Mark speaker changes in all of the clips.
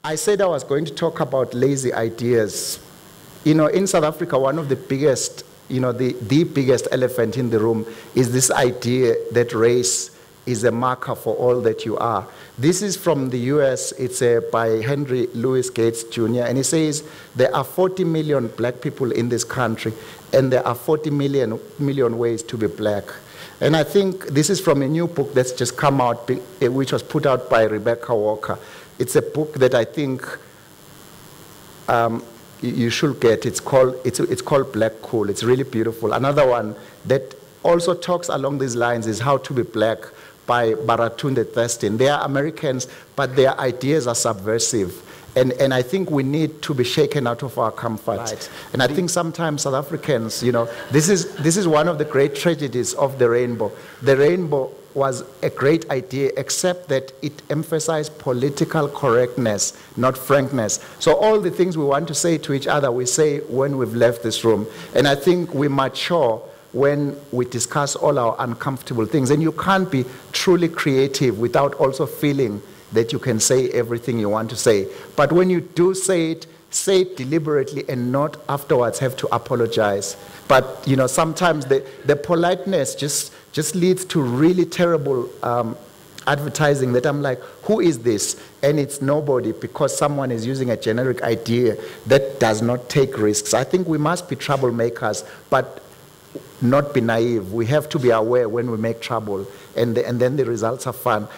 Speaker 1: I said I was going to talk about lazy ideas. You know, in South Africa, one of the biggest, the biggest elephant in the room is this idea that race is a marker for all that you are. This is from the US, it's by Henry Louis Gates Jr., and he says there are 40 million black people in this country, and there are 40 million ways to be black. And I think this is from a new book that's just come out, which was put out by Rebecca Walker. It's a book that I think you should get. It's called Black Cool. It's really beautiful. Another one that also talks along these lines is How to Be Black by Baratunde Thurston. They are Americans, but their ideas are subversive. And I think we need to be shaken out of our comfort. Right. And I think sometimes South Africans, this is one of the great tragedies of the rainbow. The rainbow was a great idea, except that it emphasized political correctness, not frankness. So all the things we want to say to each other, we say when we've left this room. And I think we mature when we discuss all our uncomfortable things. And you can't be truly creative without also feeling that you can say everything you want to say. But when you do say it deliberately and not afterwards have to apologize. But sometimes the politeness just leads to really terrible advertising that I'm like, who is this? And it's nobody, because someone is using a generic idea that does not take risks. I think we must be troublemakers, but not be naive. We have to be aware when we make trouble, and then the results are fun.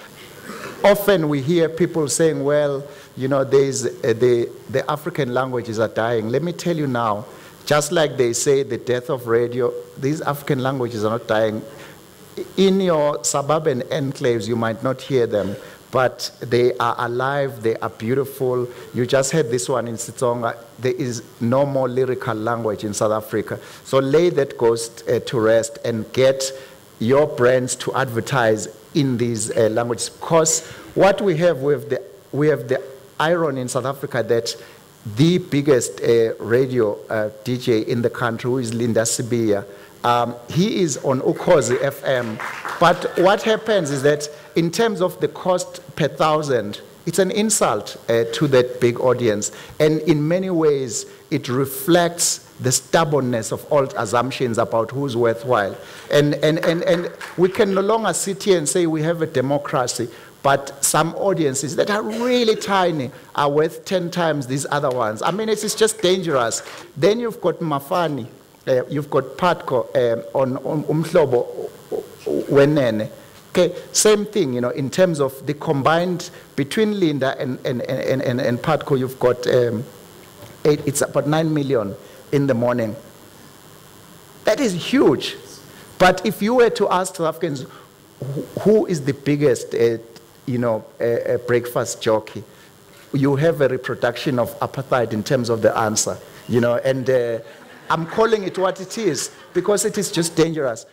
Speaker 1: Often we hear people saying, well, the African languages are dying. Let me tell you now, just like they say the death of radio, these African languages are not dying. In your suburban enclaves, you might not hear them, but they are alive, they are beautiful. You just heard this one in Setsonga. There is no more lyrical language in South Africa. So lay that ghost to rest and get your brands to advertise in these languages. Because what we have the irony in South Africa that the biggest radio DJ in the country, who is Linda Sibia, he is on Ukhozi FM. But what happens is that in terms of the cost per thousand, it's an insult to that big audience. And in many ways, it reflects the stubbornness of old assumptions about who's worthwhile. And we can no longer sit here and say we have a democracy, but some audiences that are really tiny are worth 10 times these other ones. I mean, it's just dangerous. Then you've got Mafani, you've got Patko on Umhlobo Wenene. Okay, same thing, in terms of the combined between Linda and Patko, you've got it's about 9 million in the morning. That is huge. But if you were to ask South Africans who is the biggest, breakfast jockey, you have a reproduction of apartheid in terms of the answer, and I'm calling it what it is because it is just dangerous.